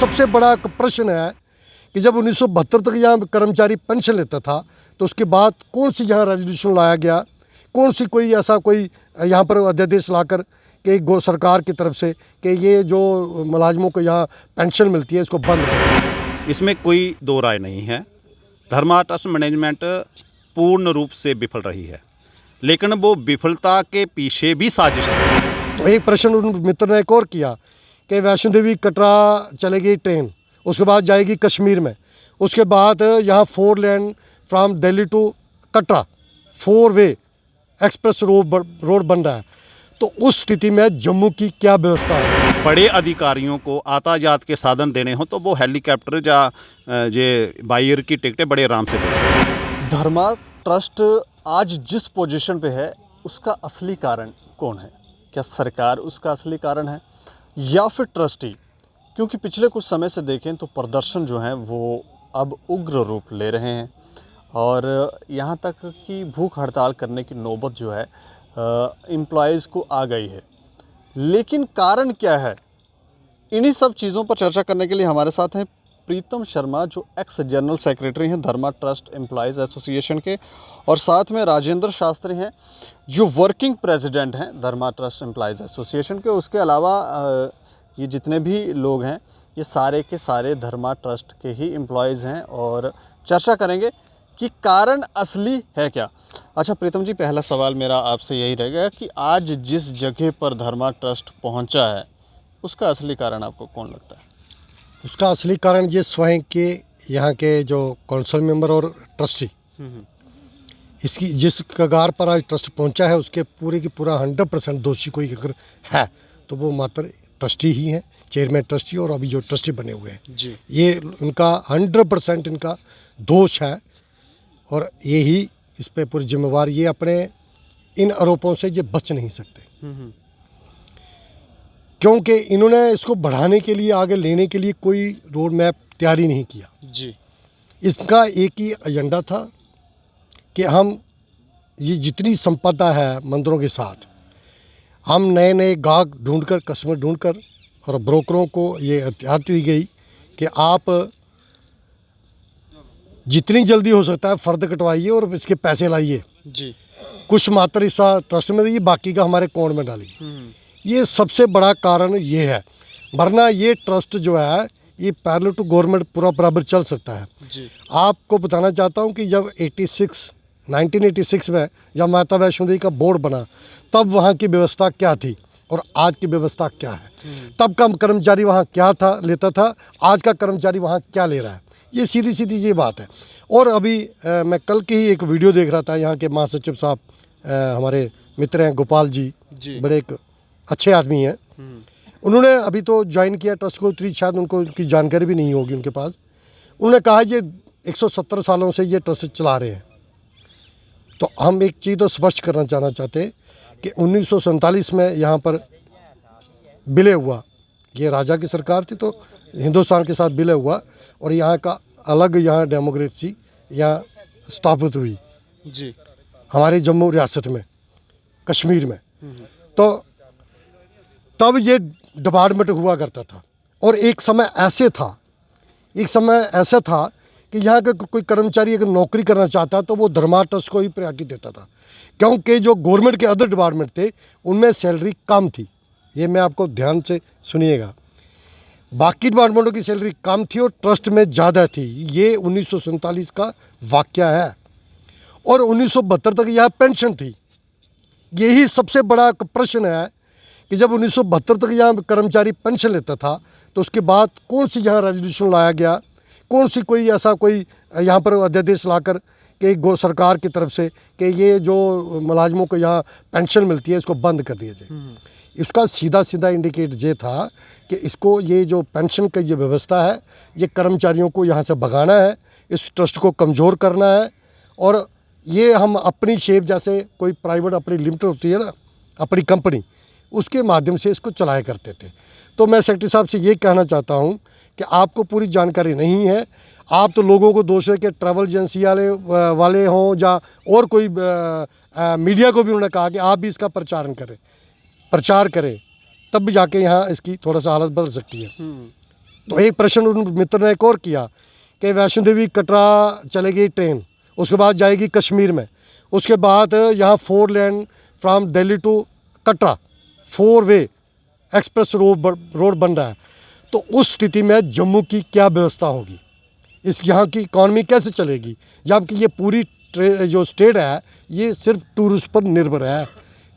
सबसे बड़ा प्रश्न है कि जब 1972 तक यहाँ कर्मचारी पेंशन लेता था तो उसके बाद कौन सी यहाँ रेजोल्यूशन लाया गया, कौन सी कोई ऐसा कोई यहाँ पर अध्यादेश लाकर कि सरकार की तरफ से कि ये जो मुलाजमों को यहाँ पेंशन मिलती है इसको बंद करें। इसमें कोई दो राय नहीं है। धर्मा ट्रस्ट मैनेजमेंट पूर्ण रूप से विफल रही है, लेकिन वो विफलता के पीछे भी साजिश है। तो एक प्रश्न उन मित्र ने एक और किया कि वैष्णो देवी कटरा चलेगी ट्रेन, उसके बाद जाएगी कश्मीर में, उसके बाद यहाँ 4 lane from Delhi to Katra 4 way express road बन रहा है, तो उस स्थिति में जम्मू की क्या व्यवस्था है? बड़े अधिकारियों को आताजात के साधन देने हो तो वो हेलीकॉप्टर या जे बायर की टिकटें बड़े आराम से देते हैं। धर्मा ट्रस्ट आज जिस पोजीशन पे है उसका असली कारण कौन है? क्या सरकार उसका असली कारण है या फिर ट्रस्टी? क्योंकि पिछले कुछ समय से देखें तो प्रदर्शन जो हैं वो अब उग्र रूप ले रहे हैं और यहाँ तक कि भूख हड़ताल करने की नौबत जो है एम्प्लॉयज़ को आ गई है। लेकिन कारण क्या है? इन्हीं सब चीज़ों पर चर्चा करने के लिए हमारे साथ हैं प्रीतम शर्मा, जो एक्स जनरल सेक्रेटरी हैं धर्मा ट्रस्ट एम्प्लॉयज़ एसोसिएशन के, और साथ में राजेंद्र शास्त्री हैं जो वर्किंग प्रेसिडेंट हैं धर्मा ट्रस्ट एम्प्लॉयज़ एसोसिएशन के। उसके अलावा ये जितने भी लोग हैं ये सारे के सारे धर्मा ट्रस्ट के ही एम्प्लॉयज़ हैं और चर्चा करेंगे कि कारण असली है क्या। अच्छा प्रीतम जी, पहला सवाल मेरा आपसे यही रहेगा कि आज जिस जगह पर धर्मा ट्रस्ट पहुंचा है उसका असली कारण आपको कौन लगता है? उसका असली कारण ये स्वयं के यहाँ के जो काउंसिल मेंबर और ट्रस्टी, इसकी जिस कगार पर आज ट्रस्ट पहुंचा है उसके पूरे की पूरा 100% दोषी कोई अगर है तो वो मात्र ट्रस्टी ही हैं, चेयरमैन ट्रस्टी और अभी जो ट्रस्टी बने हुए हैं जी। ये उनका 100% इनका दोष है और यही इस पे पूरी जिम्मेवार, ये अपने इन आरोपों से ये बच नहीं सकते क्योंकि इन्होंने इसको बढ़ाने के लिए, आगे लेने के लिए कोई रोड मैप तैयार ही नहीं किया जी। इसका एक ही एजेंडा था कि हम ये जितनी संपदा है मंदिरों के साथ, हम नए नए गाहक ढूंढकर, कस्टमर ढूंढकर, और ब्रोकरों को ये एहतियात दी गई कि आप जितनी जल्दी हो सकता है फ़र्द कटवाइए और इसके पैसे लाइए जी। कुछ मात्र हिस्सा ट्रस्ट में दीजिए, बाकी का हमारे अकाउंट में डालिए। ये सबसे बड़ा कारण ये है, वरना ये ट्रस्ट जो है ये पैरेलल टू गवर्नमेंट पूरा बराबर चल सकता है जी। आपको बताना चाहता हूँ कि जब 1986 में जब माता वैष्णो देवी का बोर्ड बना तब वहाँ की व्यवस्था क्या थी और आज की व्यवस्था क्या है, तब का कर्मचारी वहाँ क्या था लेता था, आज का कर्मचारी वहाँ क्या ले रहा है, ये सीधी सीधी ये बात है। और अभी मैं कल की ही एक वीडियो देख रहा था, यहाँ के महासचिव साहब हमारे मित्र हैं गोपाल जी, बड़े एक अच्छे आदमी हैं, उन्होंने अभी तो ज्वाइन किया ट्रस्ट को, इतनी शायद उनको उनकी जानकारी भी नहीं होगी उनके पास। उन्होंने कहा ये 170 सालों से ये ट्रस्ट चला रहे हैं। तो हम एक चीज़ तो स्पष्ट करना चाहते हैं कि 1947 में यहाँ पर विलय हुआ, ये राजा की सरकार थी तो हिंदुस्तान के साथ विलय हुआ और यहाँ का अलग यहाँ डेमोक्रेसी यहाँ स्थापित हुई जी। हमारे जम्मू रियासत में, कश्मीर में। तो तब ये डिपार्टमेंट हुआ करता था और एक समय ऐसा था कि यहाँ का कोई कर्मचारी अगर नौकरी करना चाहता तो वो धर्मा ट्रस्ट को ही प्रायोरिटी देता था, क्योंकि जो गवर्नमेंट के अदर डिपार्टमेंट थे उनमें सैलरी कम थी। ये मैं आपको ध्यान से सुनिएगा, बाकी डिपार्टमेंटों की सैलरी कम थी और ट्रस्ट में ज़्यादा थी। ये 1947 का वाकया है और 1972 तक यहाँ पेंशन थी। यही सबसे बड़ा प्रश्न है कि जब 1972 तक यहाँ कर्मचारी पेंशन लेता था तो उसके बाद कौन सी यहाँ रेजोल्यूशन लाया गया, कौन सी कोई ऐसा कोई यहाँ पर अध्यादेश लाकर कि सरकार की तरफ से कि ये जो मुलाजमों को यहाँ पेंशन मिलती है इसको बंद कर दिया जाए। इसका सीधा सीधा इंडिकेट ये था कि इसको, ये जो पेंशन का ये व्यवस्था है ये कर्मचारियों को यहाँ से भगाना है, इस ट्रस्ट को कमज़ोर करना है। और ये हम अपनी शेप, जैसे कोई प्राइवेट अपनी लिमिटेड होती है ना, अपनी कंपनी, उसके माध्यम से इसको चलाया करते थे। तो मैं सेक्रेटरी साहब से ये कहना चाहता हूँ कि आपको पूरी जानकारी नहीं है, आप तो लोगों को दोष है कि ट्रैवल एजेंसी वाले हों या और कोई मीडिया को भी उन्होंने कहा कि आप भी इसका प्रचार करें, तब भी जाके यहाँ इसकी थोड़ा सा हालत बदल सकती है। तो एक प्रश्न उन मित्र ने एक और किया कि वैष्णो देवी कटरा चलेगी ट्रेन, उसके बाद जाएगी कश्मीर में, उसके बाद यहाँ 4 lane from Delhi to Katra 4 way express road बन रहा है। तो उस स्थिति में जम्मू की क्या व्यवस्था होगी, इस यहाँ की इकॉनमी कैसे चलेगी, जबकि ये पूरी जो स्टेट है ये सिर्फ टूरिस्ट पर निर्भर है।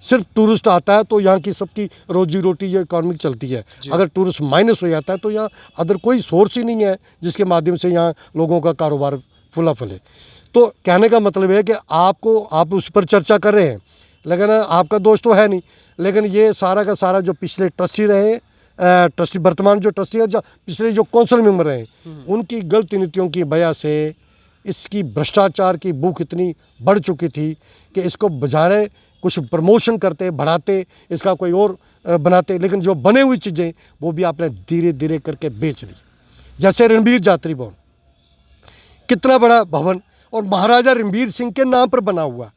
सिर्फ टूरिस्ट आता है तो यहाँ की सबकी रोजी रोटी ये इकॉनमी चलती है। अगर टूरिस्ट माइनस हो जाता है तो यहाँ अदर कोई सोर्स ही नहीं है जिसके माध्यम से यहाँ लोगों का कारोबार फूला फले। तो कहने का मतलब है कि आप उस पर चर्चा कर रहे हैं, लेकिन आपका दोष तो है नहीं। लेकिन ये सारा का सारा जो पिछले ट्रस्टी रहे, ट्रस्टी वर्तमान जो ट्रस्टी है, जो पिछले जो काउंसिल मेंबर रहे, उनकी गलत नीतियों की वजह से इसकी भ्रष्टाचार की भूख इतनी बढ़ चुकी थी कि इसको बजाय कुछ प्रमोशन करते बढ़ाते, इसका कोई और बनाते, लेकिन जो बने हुई चीज़ें वो भी आपने धीरे धीरे करके बेच ली। जैसे रणबीर यात्री भवन, कितना बड़ा भवन और महाराजा रणबीर सिंह के नाम पर बना हुआ।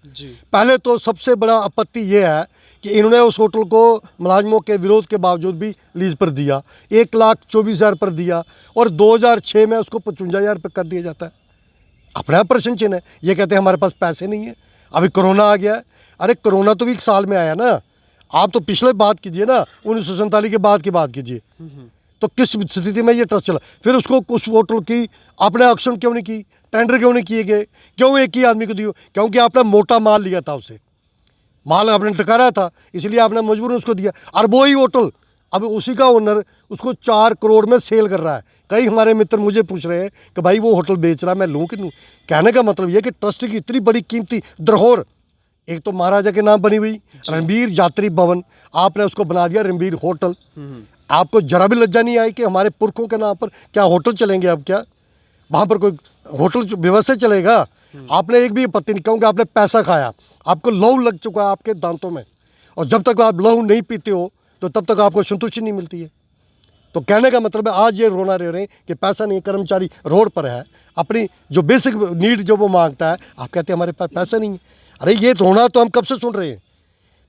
पहले तो सबसे बड़ा आपत्ति ये है कि इन्होंने उस होटल को मुलाजमों के विरोध के बावजूद भी लीज पर दिया, 1,24,000 पर दिया और 2006 में उसको 55,000 पर कर दिया जाता है। अपना प्रश्न चिन्ह है। ये कहते हैं हमारे पास पैसे नहीं है, अभी कोरोना आ गया है। अरे कोरोना तो भी 1 साल में आया ना, आप तो पिछले बात कीजिए ना, 1947 के बाद की बात कीजिए। तो किस स्थिति में ये ट्रस्ट चला, फिर उसको उस होटल की आपने ऑक्शन क्यों नहीं की, टेंडर क्यों नहीं किए गए, क्यों एक ही आदमी को दियो? क्योंकि आपने मोटा माल लिया था, उसे माल आपने टकारा था, इसलिए आपने मजबूरन उसको दिया। और वो ही होटल अब उसी का ओनर उसको 4 करोड़ में सेल कर रहा है। कई हमारे मित्र मुझे पूछ रहे हैं कि भाई वो होटल बेच रहा है, मैं लूँ कि लूँ। कहने का मतलब ये कि ट्रस्ट की इतनी बड़ी कीमती धरोहर, एक तो महाराजा के नाम बनी हुई रणबीर यात्री भवन, आपने उसको बना दिया रणबीर होटल। आपको जरा भी लज्जा नहीं आई कि हमारे पुरखों के नाम पर क्या होटल चलेंगे? अब क्या वहाँ पर कोई होटल व्यवस्था चलेगा? आपने एक भी आपत्ति नहीं, क्योंकि आपने पैसा खाया, आपको लहू लग चुका है आपके दांतों में, और जब तक आप लहू नहीं पीते हो तो तब तक आपको संतुष्टि नहीं मिलती है। तो कहने का मतलब है आज ये रोना रह रहे हैं कि पैसा नहीं, कर्मचारी रोड पर है, अपनी जो बेसिक नीड जो वो मांगता है, आप कहते हैं हमारे पास पैसा नहीं है। अरे ये रोना तो हम कब से सुन रहे हैं।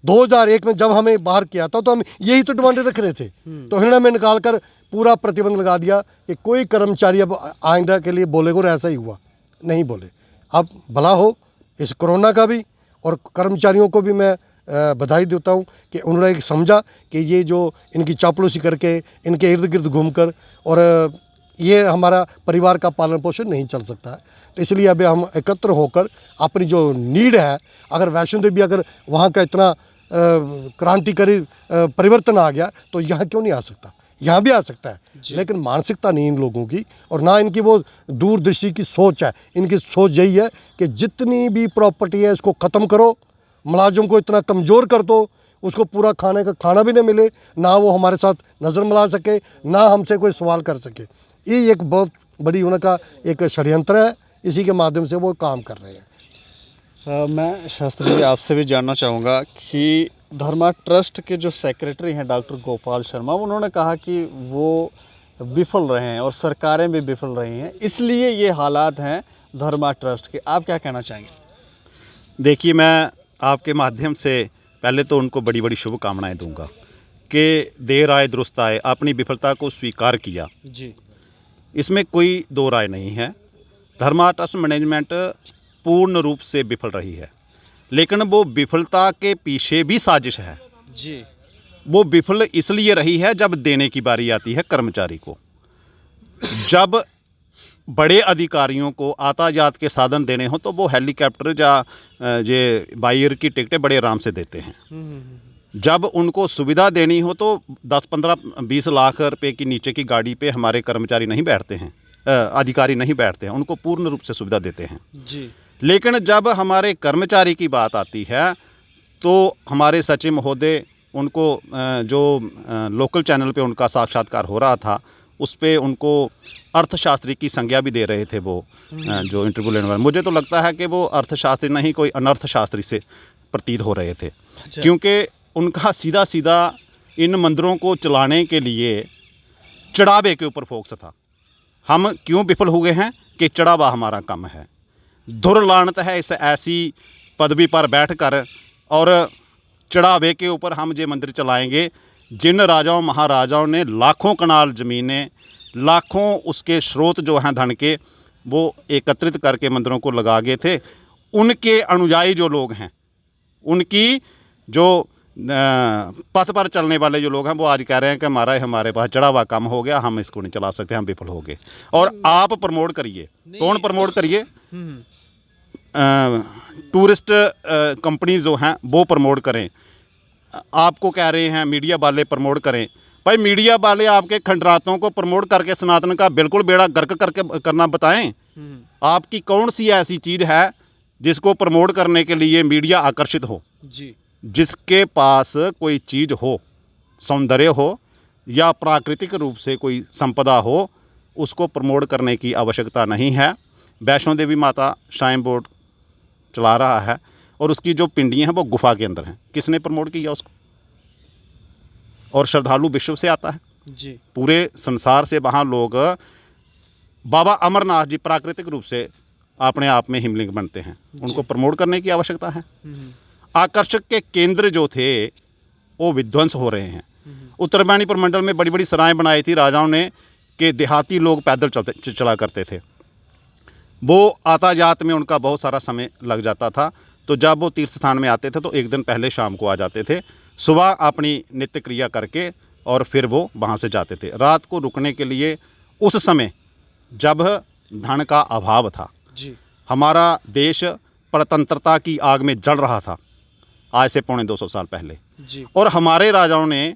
2001 में जब हमें बाहर किया था तो हम यही तो डिमांड रख रहे थे। तो इन्होंने हमें निकाल कर पूरा प्रतिबंध लगा दिया कि कोई कर्मचारी अब आइंदा के लिए बोलेगा, और ऐसा ही हुआ, नहीं बोले। अब भला हो इस कोरोना का भी, और कर्मचारियों को भी मैं बधाई देता हूँ कि उन्होंने एक समझा कि ये जो इनकी चापलूसी करके इनके इर्द गिर्द घूमकर और ये हमारा परिवार का पालन पोषण नहीं चल सकता है। तो इसलिए अभी हम एकत्र होकर अपनी जो नीड है, अगर वैष्णो देवी अगर वहाँ का इतना क्रांतिकारी परिवर्तन आ गया तो यहाँ क्यों नहीं आ सकता? यहाँ भी आ सकता है, लेकिन मानसिकता नहीं इन लोगों की, और ना इनकी वो दूरदृष्टि की सोच है। इनकी सोच यही है कि जितनी भी प्रॉपर्टी है इसको ख़त्म करो, मुलाजिम को इतना कमज़ोर कर दो, उसको पूरा खाने का खाना भी नहीं मिले, ना वो हमारे साथ नज़र मिला सके, ना हमसे कोई सवाल कर सके। ये एक बहुत बड़ी उनका एक षड्यंत्र है, इसी के माध्यम से वो काम कर रहे हैं। मैं शास्त्री जी आपसे भी जानना चाहूँगा कि धर्मा ट्रस्ट के जो सेक्रेटरी हैं डॉक्टर गोपाल शर्मा, उन्होंने कहा कि वो विफल रहे हैं और सरकारें भी विफल रही हैं, इसलिए ये हालात हैं धर्मा ट्रस्ट के। आप क्या कहना चाहेंगे? देखिए, मैं आपके माध्यम से पहले तो उनको बड़ी बड़ी शुभकामनाएं दूंगा कि देर आए दुरुस्त आए, अपनी विफलता को स्वीकार किया जी, इसमें कोई दो राय नहीं है। धर्मा ट्रस्ट मैनेजमेंट पूर्ण रूप से विफल रही है, लेकिन वो विफलता के पीछे भी साजिश है जी। वो विफल इसलिए रही है जब देने की बारी आती है कर्मचारी को, जब बड़े अधिकारियों को यातायात के साधन देने हो तो वो हेलीकॉप्टर या ये बायर की टिकटें बड़े आराम से देते हैं। जब उनको सुविधा देनी हो तो 10, 15, 20 लाख रुपए की नीचे की गाड़ी पे हमारे कर्मचारी नहीं बैठते हैं, अधिकारी नहीं बैठते हैं, उनको पूर्ण रूप से सुविधा देते हैं जी। लेकिन जब हमारे कर्मचारी की बात आती है तो हमारे सचिव महोदय उनको जो लोकल चैनल पे उनका साक्षात्कार हो रहा था उस पे उनको अर्थशास्त्री की संज्ञा भी दे रहे थे वो जो इंटरव्यू लेने वाले। मुझे तो लगता है कि वो अर्थशास्त्री नहीं कोई अनर्थशास्त्री से प्रतीत हो रहे थे। अच्छा। क्योंकि उनका सीधा सीधा इन मंदिरों को चलाने के लिए चढ़ावे के ऊपर फोकस था। हम क्यों विफल हुए हैं कि चढ़ावा हमारा कम है। दुर्लानत है इस ऐसी पदवी पर बैठकर और चढ़ावे के ऊपर हम ये मंदिर चलाएंगे। जिन राजाओं महाराजाओं ने लाखों कनाल ज़मीनें, लाखों उसके स्रोत जो हैं धन के, वो एकत्रित करके मंदिरों को लगा गए थे। उनके अनुयायी जो लोग हैं, उनकी जो पथ पर चलने वाले जो लोग हैं, वो आज कह रहे हैं कि हमारे पास चढ़ा हुआ कम हो गया, हम इसको नहीं चला सकते, हम विफल हो गए। और आप प्रमोट करिए, कौन प्रमोट करिए? टूरिस्ट कंपनी जो हैं वो प्रमोट करें। आपको कह रहे हैं मीडिया वाले प्रमोट करें। भाई मीडिया वाले आपके खंडरातों को प्रमोट करके सनातन का बिल्कुल बेड़ा गर्क करके करना बताएं। आपकी कौन सी ऐसी चीज़ है जिसको प्रमोट करने के लिए मीडिया आकर्षित हो? जी, जिसके पास कोई चीज़ हो, सौंदर्य हो या प्राकृतिक रूप से कोई संपदा हो, उसको प्रमोट करने की आवश्यकता नहीं है। वैष्णो देवी माता श्राइन बोर्ड चला रहा है और उसकी जो पिंडियाँ हैं वो गुफा के अंदर हैं। किसने प्रमोट किया उसको? और श्रद्धालु विश्व से आता है, जी, पूरे संसार से वहाँ लोग। बाबा अमरनाथ जी प्राकृतिक रूप से अपने आप में हिमलिंग बनते हैं, उनको प्रमोट करने की आवश्यकता है। आकर्षक के केंद्र जो थे वो विध्वंस हो रहे हैं। उत्तरबैनी प्रमंडल में बड़ी बड़ी सराएं बनाई थी राजाओं ने कि देहाती लोग पैदल चला करते थे। वो आताजात में उनका बहुत सारा समय लग जाता था। तो जब वो तीर्थ स्थान में आते थे तो एक दिन पहले शाम को आ जाते थे, सुबह अपनी नित्य क्रिया करके और फिर वो वहाँ से जाते थे। रात को रुकने के लिए उस समय जब धन का अभाव था, जी, हमारा देश परतंत्रता की आग में जल रहा था आज से पौने 200 साल पहले। जी, और हमारे राजाओं ने,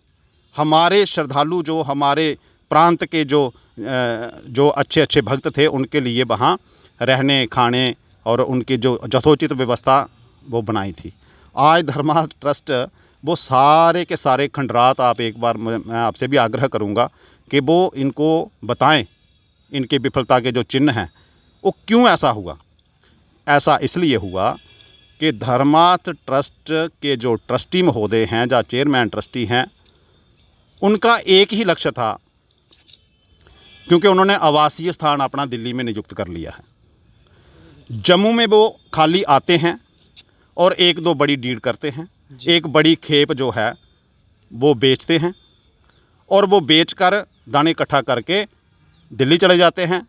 हमारे श्रद्धालु जो हमारे प्रांत के जो अच्छे अच्छे भक्त थे, उनके लिए वहाँ रहने खाने और उनकी जो यथोचित व्यवस्था वो बनाई थी। आज धर्मा ट्रस्ट वो सारे के सारे खंडरात, आप एक बार मैं आपसे भी आग्रह करूँगा कि वो इनको बताएं, इनके विफलता के जो चिन्ह हैं वो क्यों ऐसा हुआ। ऐसा इसलिए हुआ कि धर्मार्थ ट्रस्ट के जो ट्रस्टी महोदय हैं, जो चेयरमैन ट्रस्टी हैं, उनका एक ही लक्ष्य था, क्योंकि उन्होंने आवासीय स्थान अपना दिल्ली में नियुक्त कर लिया है। जम्मू में वो खाली आते हैं और एक दो बड़ी डीड करते हैं, एक बड़ी खेप जो है वो बेचते हैं और वो बेचकर दाने इकट्ठा करके दिल्ली चले जाते हैं।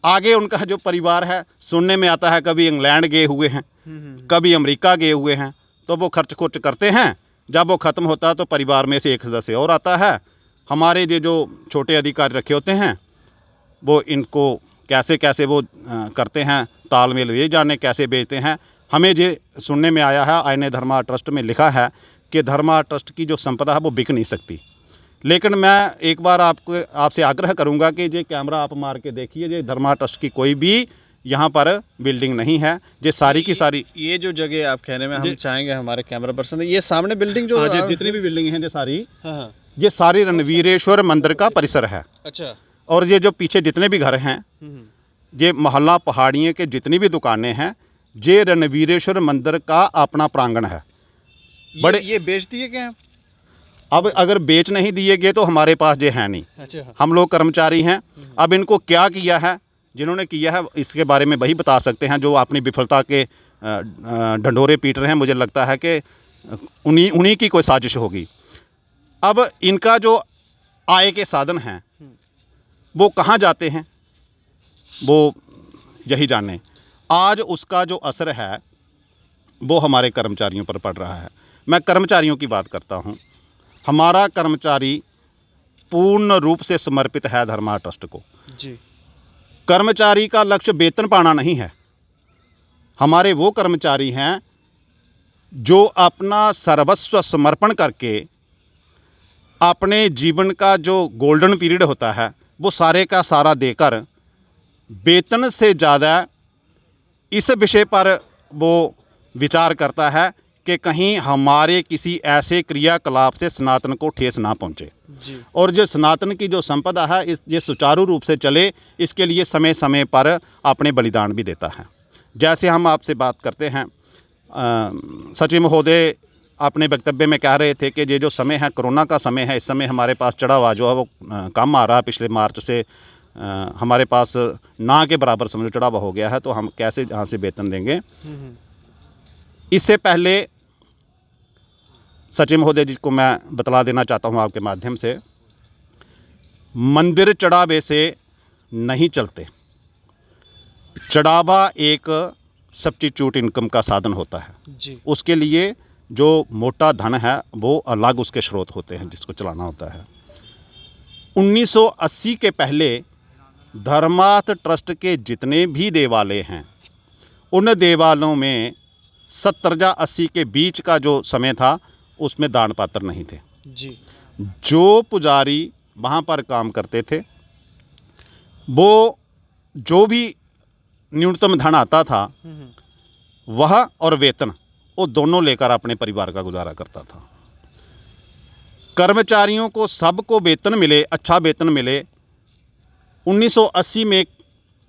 आगे उनका जो परिवार है, सुनने में आता है कभी इंग्लैंड गए हुए हैं, कभी अमेरिका गए हुए हैं, तो वो खर्च खुर्च करते हैं। जब वो ख़त्म होता है तो परिवार में से एक सदस्य और आता है। हमारे ये जो छोटे अधिकारी रखे होते हैं वो इनको कैसे कैसे वो करते हैं, तालमेल ये जाने कैसे बेचते हैं। हमें ये सुनने में आया है, आईने धर्मा ट्रस्ट में लिखा है कि धर्मा ट्रस्ट की जो संपदा है वो बिक नहीं सकती। लेकिन मैं एक बार आपसे आग्रह करूंगा कि ये कैमरा आप मार के देखिए, ये धर्मा ट्रस्ट की कोई भी यहाँ पर बिल्डिंग नहीं है। ये सारी की सारी, ये जो जगह आप कहने में हम चाहेंगे हमारे कैमरा पर्सन, ये सामने बिल्डिंग जो हाँ, जितनी भी बिल्डिंग हैं ये सारी, हाँ, ये सारी रणवीरेश्वर मंदिर का परिसर है। अच्छा, और ये जो पीछे जितने भी घर हैं, ये मोहल्ला पहाड़ियों के जितनी भी दुकानें हैं, ये रणवीरेश्वर मंदिर का अपना प्रांगण है। बड़े ये बेच दिए क्या? अब अगर बेच नहीं दिए गए तो हमारे पास ये है नहीं। अच्छा, हम लोग कर्मचारी हैं। अब इनको क्या किया है, जिन्होंने किया है इसके बारे में वही बता सकते हैं, जो अपनी विफलता के ढंढोरे पीट रहे हैं। मुझे लगता है कि उन्हीं की कोई साजिश होगी। अब इनका जो आय के साधन हैं वो कहाँ जाते हैं, वो यही जाने। आज उसका जो असर है वो हमारे कर्मचारियों पर पड़ रहा है। मैं कर्मचारियों की बात करता हूँ। हमारा कर्मचारी पूर्ण रूप से समर्पित है धर्मा ट्रस्ट को। जी, कर्मचारी का लक्ष्य वेतन पाना नहीं है। हमारे वो कर्मचारी हैं जो अपना सर्वस्व समर्पण करके अपने जीवन का जो गोल्डन पीरियड होता है वो सारे का सारा देकर वेतन से ज़्यादा इस विषय पर वो विचार करता है कि कहीं हमारे किसी ऐसे क्रियाकलाप से सनातन को ठेस ना पहुँचे जी, और जो सनातन की जो संपदा है ये सुचारू रूप से चले, इसके लिए समय समय पर अपने बलिदान भी देता है। जैसे हम आपसे बात करते हैं, सचिव महोदय अपने वक्तव्य में कह रहे थे कि ये जो समय है कोरोना का समय है, इस समय हमारे पास चढ़ा हुआ जो है वो कम आ रहा है। पिछले मार्च से हमारे पास ना के बराबर समझो चढ़ा हुआ हो गया है, तो हम कैसे यहाँ से वेतन देंगे। इससे पहले सचिव महोदय जी को मैं बतला देना चाहता हूँ आपके माध्यम से मंदिर चढ़ावे से नहीं चलते। चढ़ावा एक सब्स्टिट्यूट इनकम का साधन होता है। जी। उसके लिए जो मोटा धन है वो अलग उसके स्रोत होते हैं जिसको चलाना होता है। 1980 के पहले धर्मार्थ ट्रस्ट के जितने भी देवालय हैं उन देवालयों में 70 या 80 के बीच का जो समय था उसमें दान पात्र नहीं थे। जी। जो पुजारी वहाँ पर काम करते थे वो जो भी न्यूनतम धन आता था वह और वेतन वो दोनों लेकर अपने परिवार का गुजारा करता था। कर्मचारियों को सबको वेतन मिले, अच्छा वेतन मिले। 1980 में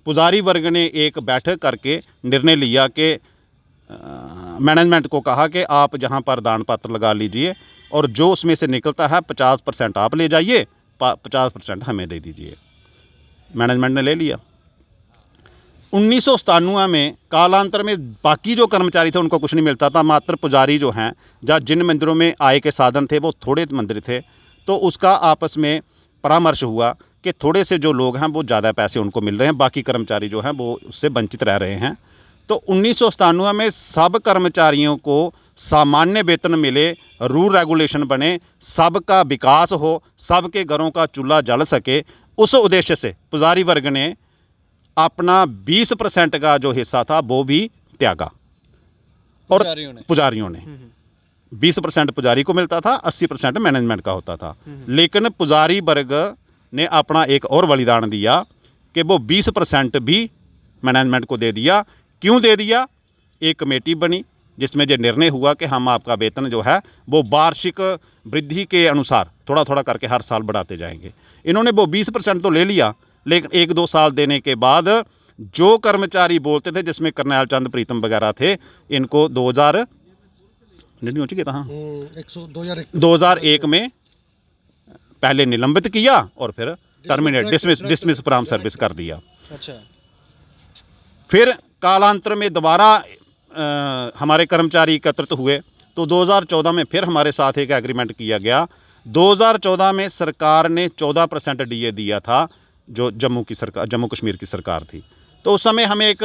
पुजारी वर्ग ने एक बैठक करके निर्णय लिया कि मैनेजमेंट को कहा कि आप जहां पर दान पात्र लगा लीजिए और जो उसमें से निकलता है 50% आप ले जाइए, 50% हमें दे दीजिए। मैनेजमेंट ने ले लिया। 1997 में कालांतर में बाकी जो कर्मचारी थे उनको कुछ नहीं मिलता था, मात्र पुजारी जो हैं या जिन मंदिरों में आय के साधन थे वो थोड़े मंदिर थे, तो उसका आपस में परामर्श हुआ कि थोड़े से जो लोग हैं वो ज़्यादा पैसे उनको मिल रहे हैं, बाकी कर्मचारी जो हैं वो उससे वंचित रह रहे हैं। तो 1997 में सब कर्मचारियों को सामान्य वेतन मिले, रूल रेगुलेशन बने, सबका विकास हो, सबके घरों का चूल्हा जल सके, उस उद्देश्य से पुजारी वर्ग ने अपना 20% का जो हिस्सा था वो भी त्यागा। और पुजारियों ने 20% पुजारी को मिलता था, 80% मैनेजमेंट का होता था। लेकिन पुजारी वर्ग ने अपना एक और बलिदान दिया कि वो 20% भी मैनेजमेंट को दे दिया। क्यों दे दिया? एक कमेटी बनी जिसमें ये निर्णय हुआ कि हम आपका वेतन जो है वो वार्षिक वृद्धि के अनुसार थोड़ा थोड़ा करके हर साल बढ़ाते जाएंगे। इन्होंने वो 20% तो ले लिया, लेकिन 1-2 साल देने के बाद जो कर्मचारी बोलते थे, जिसमें करनैल चंद प्रीतम वगैरह थे, इनको 2001 में पहले निलंबित किया और फिर टर्मिनेट डिसमिस फ्रॉम सर्विस कर दिया। अच्छा। फिर कालांतर में दोबारा हमारे कर्मचारी एकत्रित हुए तो 2014 में फिर हमारे साथ एक एग्रीमेंट किया गया। 2014 में सरकार ने 14% डीए दिया था, जो जम्मू कश्मीर की सरकार थी। तो उस समय हम एक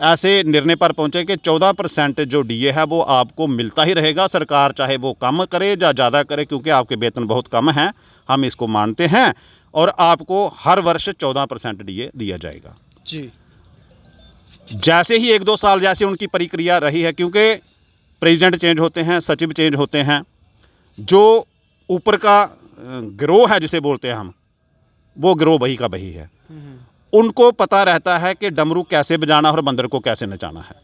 ऐसे निर्णय पर पहुंचे कि 14% जो डीए है वो आपको मिलता ही रहेगा, सरकार चाहे वो कम करे या ज़्यादा करे, क्योंकि आपके वेतन बहुत कम हैं, हम इसको मानते हैं और आपको हर वर्ष 14% डीए दिया जाएगा। जी। जैसे ही 1-2 साल जैसे उनकी प्रक्रिया रही है, क्योंकि प्रेसिडेंट चेंज होते हैं, सचिव चेंज होते हैं, जो ऊपर का गिरोह है जिसे बोलते हैं हम, वो गिरोह वही का वही है। उनको पता रहता है कि डमरू कैसे बजाना और बंदर को कैसे नचाना है।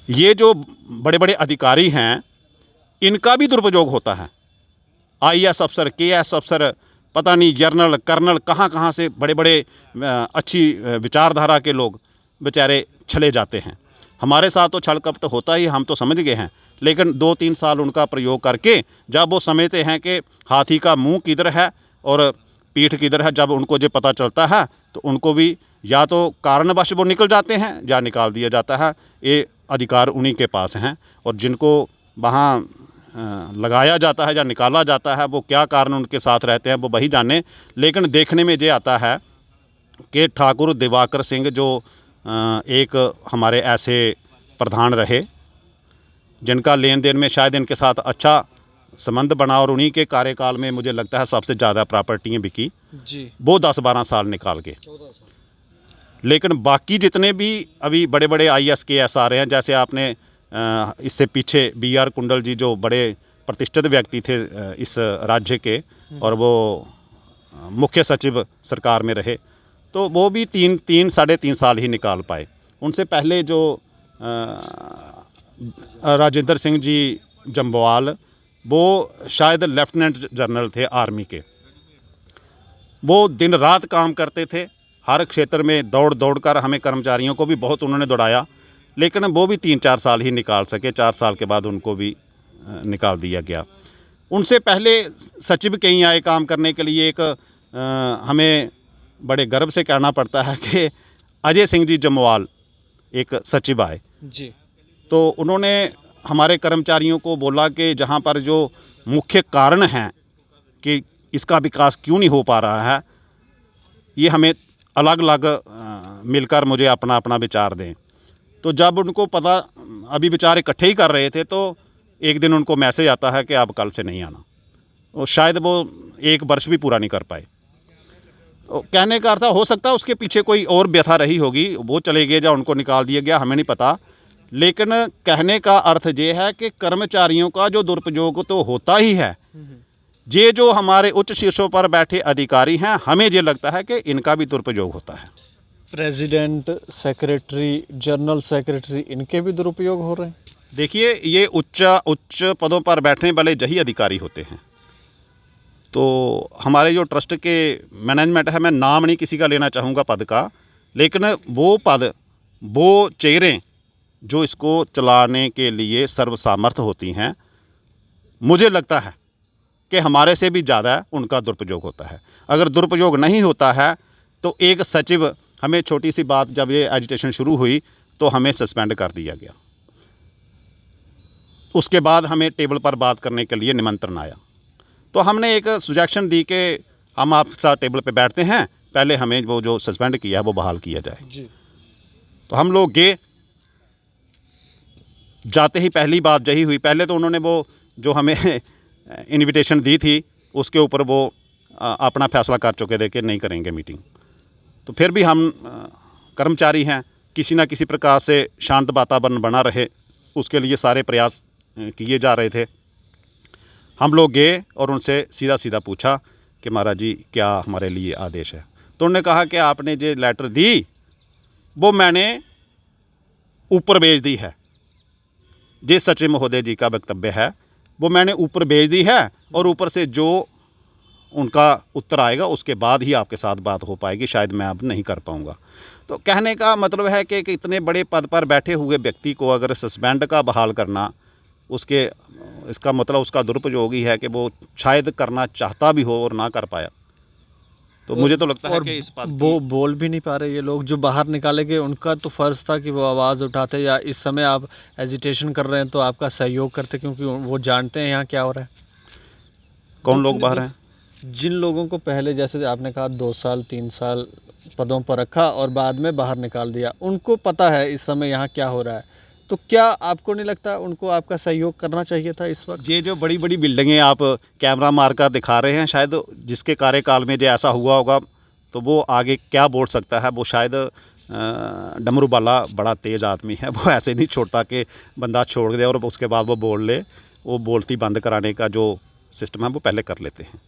ये जो बड़े बड़े अधिकारी हैं इनका भी दुरुपयोग होता है। आईएएस अफसर, केएएस अफसर, पता नहीं जर्नल कर्नल कहाँ से बड़े बड़े अच्छी विचारधारा के लोग बेचारे छले जाते हैं। हमारे साथ तो छल कपट होता ही, हम तो समझ गए हैं, लेकिन 2-3 साल उनका प्रयोग करके जब वो समझते हैं कि हाथी का मुंह किधर है और पीठ किधर है, जब उनको जो पता चलता है तो उनको भी या तो कारणवश वो निकल जाते हैं या निकाल दिया जाता है। ये अधिकार उन्हीं के पास हैं और जिनको वहाँ लगाया जाता है या निकाला जाता है वो क्या कारण उनके साथ रहते हैं वो वही जाने। लेकिन देखने में ये आता है कि ठाकुर दिवाकर सिंह जो एक हमारे ऐसे प्रधान रहे जिनका लेन देन में शायद इनके साथ अच्छा संबंध बना और उन्हीं के कार्यकाल में मुझे लगता है सबसे ज़्यादा प्रॉपर्टियाँ बिकी जी, वो 10-12 साल निकाल के। 14 साल। लेकिन बाकी जितने भी अभी बड़े बड़े आईएएस केएएस आ रहे हैं, जैसे आपने इससे पीछे बीआर कुंडल जी जो बड़े प्रतिष्ठित व्यक्ति थे इस राज्य के और वो मुख्य सचिव सरकार में रहे, तो वो भी 3-3.5 साल ही निकाल पाए। उनसे पहले जो राजेंद्र सिंह जी जम्वाल, वो शायद लेफ्टिनेंट जनरल थे आर्मी के। वो दिन रात काम करते थे, हर क्षेत्र में दौड़ दौड़ कर हमें कर्मचारियों को भी बहुत उन्होंने दौड़ाया, लेकिन वो भी 3-4 साल ही निकाल सके। 4 साल के बाद उनको भी निकाल दिया गया। उनसे पहले सचिव कहीं आए काम करने के लिए। एक हमें बड़े गर्व से कहना पड़ता है कि अजय सिंह जी जम्वाल एक सचिव आए जी, तो उन्होंने हमारे कर्मचारियों को बोला कि जहाँ पर जो मुख्य कारण हैं कि इसका विकास क्यों नहीं हो पा रहा है, ये हमें अलग अलग मिलकर मुझे अपना अपना विचार दें। तो जब उनको पता, अभी विचार इकट्ठे ही कर रहे थे, तो एक दिन उनको मैसेज आता है कि आप कल से नहीं आना। और शायद वो 1 वर्ष भी पूरा नहीं कर पाए। तो कहने का अर्थ हो सकता है उसके पीछे कोई और व्यथा रही होगी, वो चले गए या उनको निकाल दिया गया, हमें नहीं पता। लेकिन कहने का अर्थ ये है कि कर्मचारियों का जो दुरुपयोग तो होता ही है, ये जो हमारे उच्च शीर्षों पर बैठे अधिकारी हैं, हमें ये लगता है कि इनका भी दुरुपयोग होता है। प्रेसिडेंट, सेक्रेटरी, जनरल सेक्रेटरी, इनके भी दुरुपयोग हो रहे हैं। देखिए, ये उच्च पदों पर बैठने वाले यही अधिकारी होते हैं। तो हमारे जो ट्रस्ट के मैनेजमेंट है, मैं नाम नहीं किसी का लेना चाहूँगा पद का, लेकिन वो पद, वो चेयरें जो इसको चलाने के लिए सर्वसामर्थ होती हैं, मुझे लगता है कि हमारे से भी ज़्यादा उनका दुरुपयोग होता है। अगर दुरुपयोग नहीं होता है तो एक सचिव, हमें छोटी सी बात, जब ये एजिटेशन शुरू हुई तो हमें सस्पेंड कर दिया गया। उसके बाद हमें टेबल पर बात करने के लिए निमंत्रण आया, तो हमने एक सुजेशन दी कि हम आपके साथ टेबल पे बैठते हैं, पहले हमें वो जो सस्पेंड किया है वो बहाल किया जाए जी। तो हम लोग गए। जाते ही पहली बात यही हुई, पहले तो उन्होंने वो जो हमें इनविटेशन दी थी उसके ऊपर वो अपना फैसला कर चुके थे कि नहीं करेंगे मीटिंग। तो फिर भी हम कर्मचारी हैं, किसी ना किसी प्रकार से शांत वातावरण बना रहे, उसके लिए सारे प्रयास किए जा रहे थे। हम लोग गए और उनसे सीधा सीधा पूछा कि महाराज जी क्या हमारे लिए आदेश है। तो उन्होंने कहा कि आपने जो लेटर दी वो मैंने ऊपर भेज दी है। ये सचिव महोदय जी का वक्तव्य है, वो मैंने ऊपर भेज दी है और ऊपर से जो उनका उत्तर आएगा उसके बाद ही आपके साथ बात हो पाएगी, शायद मैं अब नहीं कर पाऊँगा। तो कहने का मतलब है कि इतने बड़े पद पर बैठे हुए व्यक्ति को अगर सस्पेंड का बहाल करना, इसका मतलब उसका दुरुपयोग ही है कि वो शायद करना चाहता भी हो और ना कर पाया। तो मुझे तो लगता है कि इस बात वो बोल भी नहीं पा रहे ये लोग जो बाहर निकाले गए, उनका तो फ़र्ज़ था कि वो आवाज़ उठाते, या इस समय आप एजिटेशन कर रहे हैं तो आपका सहयोग करते, क्योंकि वो जानते हैं यहाँ क्या हो रहा है। कौन लोग बाहर हैं? जिन लोगों को पहले, जैसे आपने कहा, 2 साल 3 साल पदों पर रखा और बाद में बाहर निकाल दिया, उनको पता है इस समय यहाँ क्या हो रहा है, तो क्या आपको नहीं लगता उनको आपका सहयोग करना चाहिए था इस वक्त? ये जो बड़ी बड़ी बिल्डिंगें आप कैमरा मार कर दिखा रहे हैं, शायद जिसके कार्यकाल में जो ऐसा हुआ होगा तो वो आगे क्या बोल सकता है। वो शायद डमरू वाला बड़ा तेज़ आदमी है, वो ऐसे नहीं छोड़ता कि बंदा छोड़ दे और उसके बाद वो बोल ले। वो बोलती बंद कराने का जो सिस्टम है वो पहले कर लेते हैं।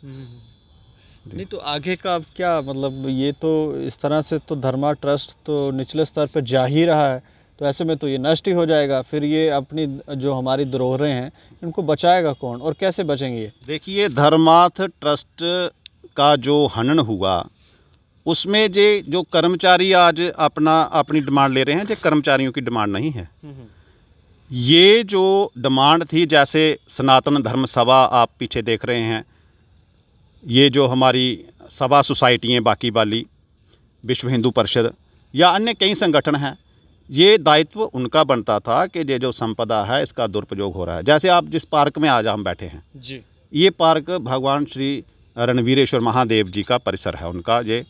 नहीं तो आगे का अब क्या मतलब, ये तो इस तरह से तो धर्मा ट्रस्ट तो निचले स्तर पर जा ही रहा है, तो ऐसे में तो ये नष्ट ही हो जाएगा। फिर ये अपनी जो हमारी धरोहरें हैं इनको बचाएगा कौन और कैसे बचेंगे ये? देखिए, धर्मार्थ ट्रस्ट का जो हनन हुआ उसमें जो कर्मचारी आज अपनी डिमांड ले रहे हैं, जो कर्मचारियों की डिमांड नहीं है। ये जो डिमांड थी, जैसे सनातन धर्म सभा आप पीछे देख रहे हैं, ये जो हमारी सभा सोसाइटियाँ बाकी वाली, विश्व हिंदू परिषद या अन्य कई संगठन हैं, ये दायित्व उनका बनता था कि ये जो संपदा है इसका दुरुपयोग हो रहा है। जैसे आप जिस पार्क में आज हम बैठे हैं जी, ये पार्क भगवान श्री रणवीरेश्वर महादेव जी का परिसर है। उनका ये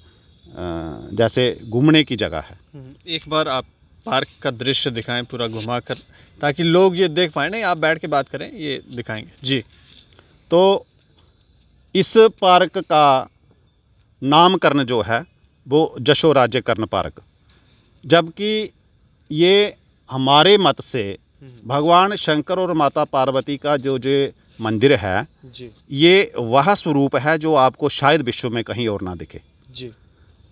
जैसे घूमने की जगह है। एक बार आप पार्क का दृश्य दिखाएं पूरा घुमाकर, ताकि लोग ये देख पाए। नहीं, आप बैठ के बात करें, ये दिखाएंगे जी। तो इस पार्क का नामकरण जो है वो जशो राज्यकर्ण पार्क, जबकि ये हमारे मत से भगवान शंकर और माता पार्वती का जो मंदिर है जी, ये वह स्वरूप है जो आपको शायद विश्व में कहीं और ना दिखे। जी,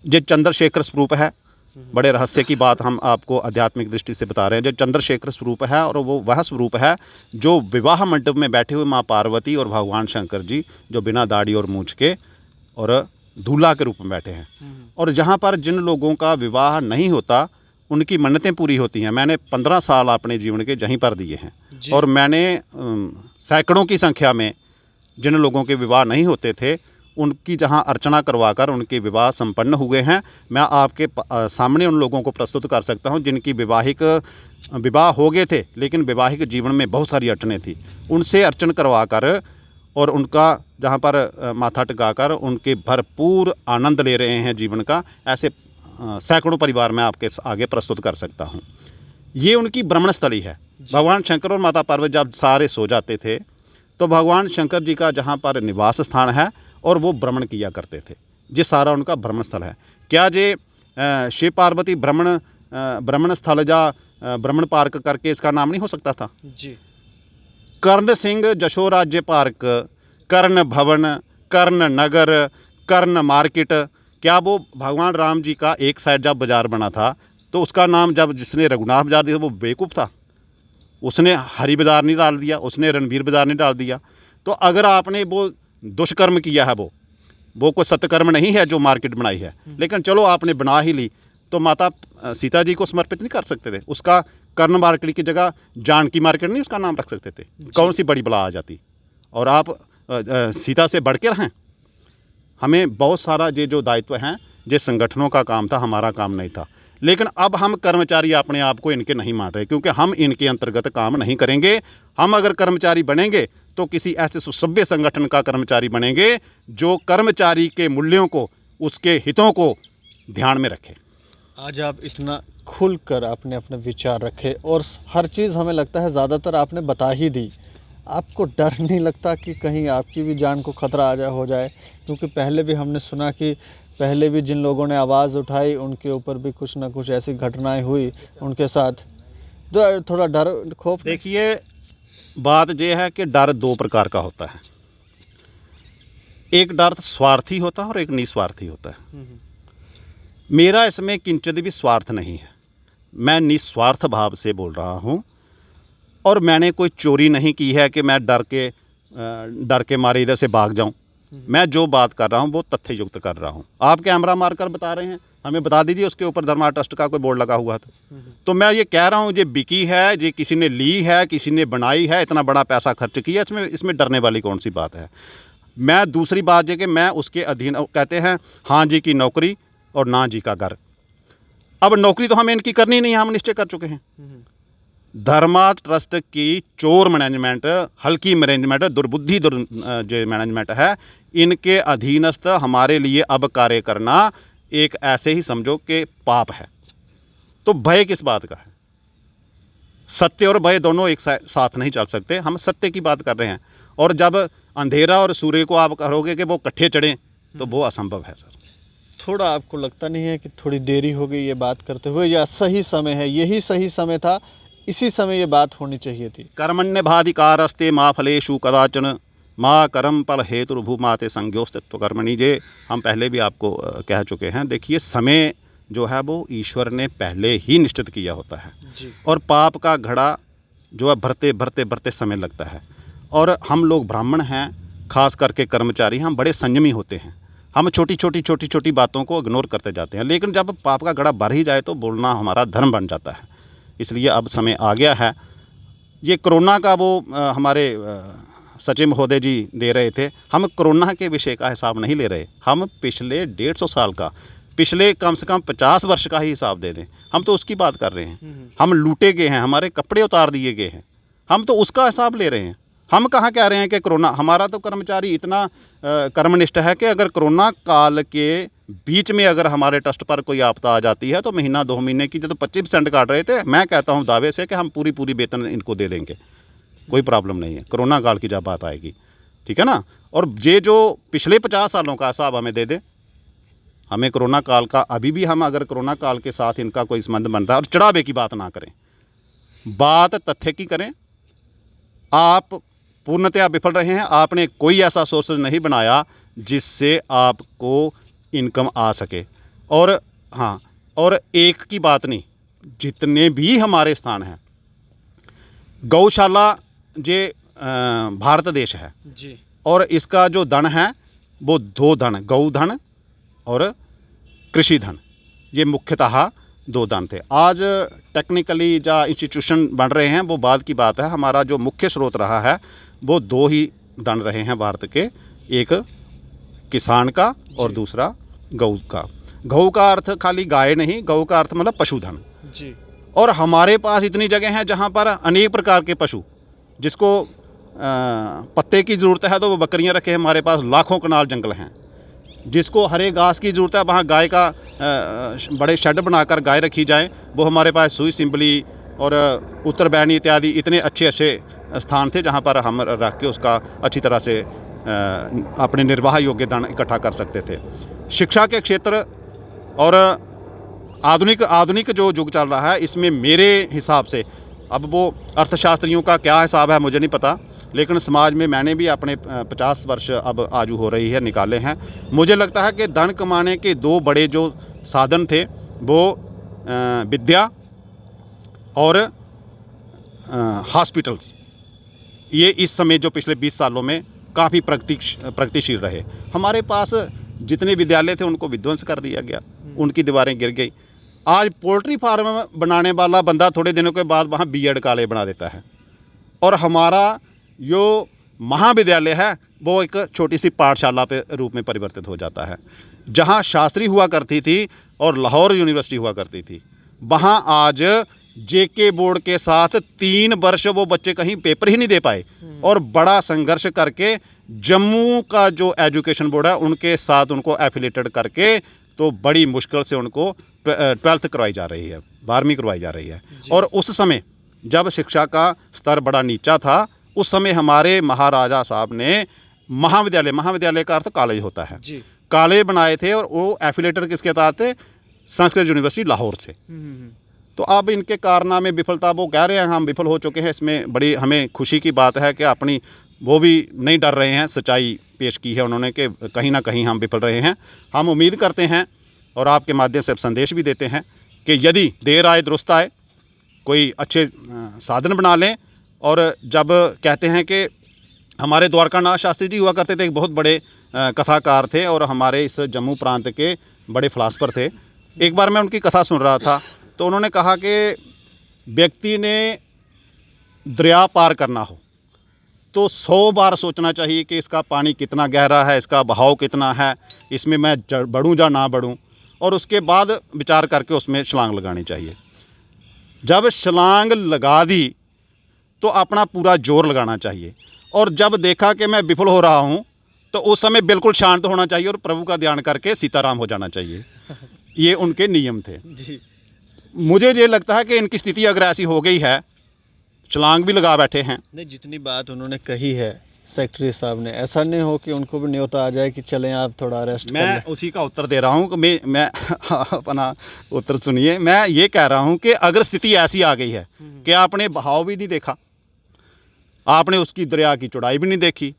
ये चंद्रशेखर स्वरूप है। बड़े रहस्य की बात हम आपको आध्यात्मिक दृष्टि से बता रहे हैं। जो चंद्रशेखर स्वरूप है और वो वह स्वरूप है जो विवाह मंडप में बैठे हुए माँ पार्वती और भगवान शंकर जी जो बिना दाढ़ी और मूंछ के और दूल्हा के रूप में बैठे हैं। और जहाँ पर जिन लोगों का विवाह नहीं होता उनकी मन्नतें पूरी होती हैं। मैंने 15 साल अपने जीवन के यहीं पर दिए हैं और मैंने सैकड़ों की संख्या में जिन लोगों के विवाह नहीं होते थे उनकी जहां अर्चना करवाकर उनके विवाह संपन्न हुए हैं। मैं आपके सामने उन लोगों को प्रस्तुत कर सकता हूं जिनकी विवाह हो गए थे लेकिन वैवाहिक जीवन में बहुत सारी अड़चनें थी। उनसे अर्चन करवाकर और उनका जहाँ पर माथा टिकाकर उनके भरपूर आनंद ले रहे हैं जीवन का, ऐसे सैकड़ों परिवार मैं आपके आगे प्रस्तुत कर सकता हूँ। ये उनकी भ्रमण स्थली है। भगवान शंकर और माता पार्वती जब सारे सो जाते थे तो भगवान शंकर जी का जहाँ पर निवास स्थान है और वो भ्रमण किया करते थे, ये सारा उनका भ्रमण स्थल है। क्या जे शिव पार्वती भ्रमण स्थल या भ्रमण पार्क करके इसका नाम नहीं हो सकता था? जी। कर्ण सिंह जशोराज्य पार्क, कर्ण भवन, कर्ण नगर, कर्ण मार्केट, क्या वो भगवान राम जी का एक साइड जब बाजार बना था तो उसका नाम जब जिसने रघुनाथ बाजार दिया वो बेवकूफ़ था? उसने हरि बाजार नहीं डाल दिया, उसने रणवीर बाजार नहीं डाल दिया। तो अगर आपने वो दुष्कर्म किया है, वो कोई सत्कर्म नहीं है जो मार्केट बनाई है, लेकिन चलो आपने बना ही ली, तो माता सीता जी को समर्पित नहीं कर सकते थे? उसका कर्ण मार्केट की जगह जानकी मार्केट नहीं उसका नाम रख सकते थे? कौन सी बड़ी बला आ जाती? और आप सीता से बढ़ के रहें। हमें बहुत सारा ये जो दायित्व हैं, ये संगठनों का काम था, हमारा काम नहीं था। लेकिन अब हम कर्मचारी अपने आप को इनके नहीं मान रहे, क्योंकि हम इनके अंतर्गत काम नहीं करेंगे। हम अगर कर्मचारी बनेंगे तो किसी ऐसे सुसभ्य संगठन का कर्मचारी बनेंगे जो कर्मचारी के मूल्यों को, उसके हितों को ध्यान में रखे। आज आप इतना खुलकर आपने अपने विचार रखे और हर चीज़ हमें लगता है ज़्यादातर आपने बता ही दी। आपको डर नहीं लगता कि कहीं आपकी भी जान को खतरा हो जाए? क्योंकि पहले भी हमने सुना कि पहले भी जिन लोगों ने आवाज़ उठाई उनके ऊपर भी कुछ ना कुछ ऐसी घटनाएं हुई उनके साथ, तो थोड़ा डर खौफ। देखिए, बात यह है कि डर दो प्रकार का होता है। एक डर स्वार्थी होता है और एक निस्वार्थी होता है। मेरा इसमें किंचित भी स्वार्थ नहीं है। मैं निस्वार्थ भाव से बोल रहा हूँ और मैंने कोई चोरी नहीं की है कि मैं डर के मारे इधर से भाग जाऊँ। मैं जो बात कर रहा हूँ वो तथ्य युक्त कर रहा हूँ। आप कैमरा मारकर बता रहे हैं, हमें बता दीजिए उसके ऊपर धर्मा ट्रस्ट का कोई बोर्ड लगा हुआ तो मैं ये कह रहा हूँ ये बिकी है, ये किसी ने ली है, किसी ने बनाई है, इतना बड़ा पैसा खर्च किया, इसमें डरने वाली कौन सी बात है? मैं दूसरी बात ये कि मैं उसके अधीन, कहते हैं हाँ जी की नौकरी और ना जी का घर। अब नौकरी तो हमें इनकी करनी नहीं है, हम निश्चय कर चुके हैं। धर्मा ट्रस्ट की चोर मैनेजमेंट, हल्की मैनेजमेंट, दुर्बुद्धि जो मैनेजमेंट है, इनके अधीनस्थ हमारे लिए अब कार्य करना एक ऐसे ही समझो कि पाप है। तो भय किस बात का है? सत्य और भय दोनों एक साथ नहीं चल सकते। हम सत्य की बात कर रहे हैं, और जब अंधेरा और सूर्य को आप कहोगे कि वो इकट्ठे चढ़ें तो वो असंभव है सर। थोड़ा आपको लगता नहीं है कि थोड़ी देरी हो गई ये बात करते हुए, या सही समय है, यही सही समय था, इसी समय ये बात होनी चाहिए थी? कर्मण्येवाधिकारस्ते मा फलेषु कदाचन माँ कर्म फल हेतुर्भूमाते संज्ञोस्तित्व कर्मणि। जे हम पहले भी आपको कह चुके हैं। देखिए, समय जो है वो ईश्वर ने पहले ही निश्चित किया होता है जी। और पाप का घड़ा जो है भरते भरते भरते समय लगता है। और हम लोग ब्राह्मण हैं, खास करके कर्मचारी, हम बड़े संयमी होते हैं। हम छोटी छोटी बातों को इग्नोर करते जाते हैं, लेकिन जब पाप का घड़ा भर ही जाए तो बोलना हमारा धर्म बन जाता है। इसलिए अब समय आ गया है। ये कोरोना का वो हमारे सचिव महोदय जी दे रहे थे, हम कोरोना के विषय का हिसाब नहीं ले रहे। हम पिछले 150 साल का, पिछले कम से कम 50 वर्ष का ही हिसाब दे दें, हम तो उसकी बात कर रहे हैं। हम लूटे गए हैं, हमारे कपड़े उतार दिए गए हैं, हम तो उसका हिसाब ले रहे हैं। हम कहाँ कह रहे हैं कि कोरोना, हमारा तो कर्मचारी इतना कर्मनिष्ठ है कि अगर कोरोना काल के बीच में अगर हमारे ट्रस्ट पर कोई आपदा आ जाती है तो महीना 2 महीने की, जो तो 25% काट रहे थे, मैं कहता हूँ दावे से कि हम पूरी वेतन इनको दे देंगे, कोई प्रॉब्लम नहीं है कोरोना काल की जब बात आएगी, ठीक है ना। और ये जो पिछले 50 सालों का हिसाब हमें दे दे, हमें कोरोना काल का, अभी भी हम अगर कोरोना काल के साथ इनका कोई संबंध बनता है, और चढ़ावे की बात ना करें, बात तथ्य की करें। आप पूर्णतया विफल रहे हैं। आपने कोई ऐसा सोर्सेज नहीं बनाया जिससे आपको इनकम आ सके। और हाँ, और एक की बात नहीं, जितने भी हमारे स्थान हैं, गौशाला जे भारत देश है जी, और और इसका जो धन है वो 2 धन, गौ धन और कृषि धन, ये मुख्यतः 2 धन थे। आज टेक्निकली जो इंस्टीट्यूशन बन रहे हैं वो बाद की बात है। हमारा जो मुख्य स्रोत रहा है वो 2 ही धन रहे हैं भारत के, एक किसान का और दूसरा गौ का। गौ का अर्थ खाली गाय नहीं, गौ का अर्थ मतलब पशुधन जी। और हमारे पास इतनी जगह है जहाँ पर अनेक प्रकार के पशु, जिसको पत्ते की ज़रूरत है तो वो बकरियां रखे, हमारे पास लाखों कनाल जंगल हैं। जिसको हरे घास की ज़रूरत है वहाँ गाय का बड़े शेड बनाकर गाय रखी जाए, वो हमारे पास सुई सिंबली और उत्तर बैनी इत्यादि इतने अच्छे स्थान थे जहाँ पर हम रख के उसका अच्छी तरह से अपने निर्वाह योग्य धन इकट्ठा कर सकते थे। शिक्षा के क्षेत्र और आधुनिक जो युग चल रहा है, इसमें मेरे हिसाब से, अब वो अर्थशास्त्रियों का क्या हिसाब है मुझे नहीं पता, लेकिन समाज में मैंने भी अपने 50 वर्ष अब आजू हो रही है निकाले हैं। मुझे लगता है कि धन कमाने के दो बड़े जो साधन थे वो विद्या और हॉस्पिटल्स, ये इस समय जो पिछले 20 सालों में काफ़ी प्रगतिशील रहे। हमारे पास जितने विद्यालय थे उनको विध्वंस कर दिया गया, उनकी दीवारें गिर गई। आज पोल्ट्री फार्म बनाने वाला बंदा थोड़े दिनों के बाद वहाँ बीएड कॉलेज बना देता है, और हमारा जो महाविद्यालय है वो एक छोटी सी पाठशाला पे रूप में परिवर्तित हो जाता है। जहाँ शास्त्री हुआ करती थी और लाहौर यूनिवर्सिटी हुआ करती थी, वहाँ आज जेके बोर्ड के साथ 3 वर्ष वो बच्चे कहीं पेपर ही नहीं दे पाए, और बड़ा संघर्ष करके जम्मू का जो एजुकेशन बोर्ड है उनके साथ उनको एफिलेटेड करके तो बड़ी मुश्किल से उनको 12th करवाई जा रही है, 12वीं करवाई जा रही है। और उस समय जब शिक्षा का स्तर बड़ा नीचा था, उस समय हमारे महाराजा साहब ने महाविद्यालय का अर्थ कॉलेज होता है, कॉलेज बनाए थे, और वो एफिलेटेड किसके तहत थे? संस्कृत यूनिवर्सिटी लाहौर से। तो अब इनके कारनामे विफलता, वो कह रहे हैं हम विफल हो चुके हैं, इसमें बड़ी हमें खुशी की बात है कि अपनी वो भी नहीं डर रहे हैं, सच्चाई पेश की है उन्होंने कि कहीं ना कहीं हम विफल रहे हैं। हम उम्मीद करते हैं और आपके माध्यम से संदेश भी देते हैं कि यदि देर आए दुरुस्त आए, कोई अच्छे साधन बना लें। और जब कहते हैं कि हमारे द्वारकानाथ शास्त्री जी हुआ करते थे, एक बहुत बड़े कथाकार थे और हमारे इस जम्मू प्रांत के बड़े फिलासफर थे। एक बार मैं उनकी कथा सुन रहा था तो उन्होंने कहा कि व्यक्ति ने दरिया पार करना हो तो 100 बार सोचना चाहिए कि इसका पानी कितना गहरा है, इसका बहाव कितना है, इसमें मैं बढ़ूँ या ना बढ़ूँ, और उसके बाद विचार करके उसमें छलांग लगानी चाहिए। जब छलांग लगा दी तो अपना पूरा जोर लगाना चाहिए, और जब देखा कि मैं विफल हो रहा हूँ तो उस समय बिल्कुल शांत होना चाहिए और प्रभु का ध्यान करके सीताराम हो जाना चाहिए। ये उनके नियम थे जी। मुझे ये लगता है कि इनकी स्थिति अगर ऐसी हो गई है, छलांग भी लगा बैठे हैं। नहीं, जितनी बात उन्होंने कही है सेक्रेटरी साहब ने, ऐसा नहीं हो कि उनको भी न्योता आ जाए कि चलें आप थोड़ा रेस्ट कर लें। मैं उसी का उत्तर दे रहा हूँ कि मैं अपना उत्तर सुनिए। मैं ये कह रहा हूँ कि अगर स्थिति ऐसी आ गई है कि आपने बहाव भी नहीं देखा, आपने उसकी दरिया की चौड़ाई भी नहीं देखी,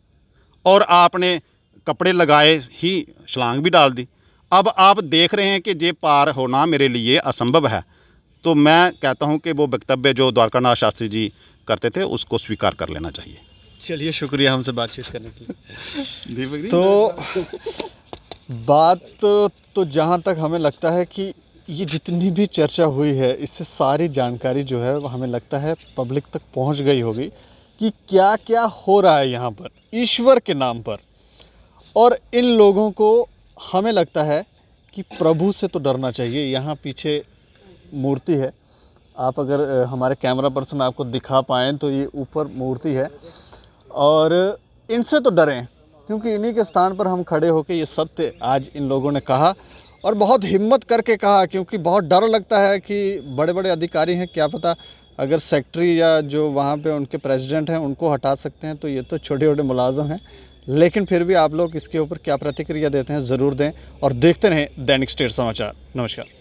और आपने कपड़े लगाए ही छलांग भी डाल दी, अब आप देख रहे हैं कि ये पार होना मेरे लिए असंभव है, तो मैं कहता हूं कि वो वक्तव्य जो द्वारकानाथ शास्त्री जी करते थे उसको स्वीकार कर लेना चाहिए। चलिए, शुक्रिया हमसे बातचीत करने के लिए। तो बात तो जहां तक हमें लगता है कि ये जितनी भी चर्चा हुई है, इससे सारी जानकारी जो है वो हमें लगता है पब्लिक तक पहुंच गई होगी कि क्या क्या हो रहा है यहाँ पर ईश्वर के नाम पर। और इन लोगों को हमें लगता है कि प्रभु से तो डरना चाहिए। यहाँ पीछे मूर्ति है, आप अगर हमारे कैमरा पर्सन आपको दिखा पाएँ तो ये ऊपर मूर्ति है, और इनसे तो डरें, क्योंकि इन्हीं के स्थान पर हम खड़े होकर ये सत्य आज इन लोगों ने कहा, और बहुत हिम्मत करके कहा, क्योंकि बहुत डर लगता है कि बड़े बड़े अधिकारी हैं, क्या पता अगर सेक्रेटरी या जो वहाँ पे उनके प्रेसिडेंट हैं उनको हटा सकते हैं, तो ये तो छोटे छोटे मुलाजिम हैं। लेकिन फिर भी आप लोग इसके ऊपर क्या प्रतिक्रिया देते हैं ज़रूर दें, और देखते रहें दैनिक स्टेट समाचार। नमस्कार।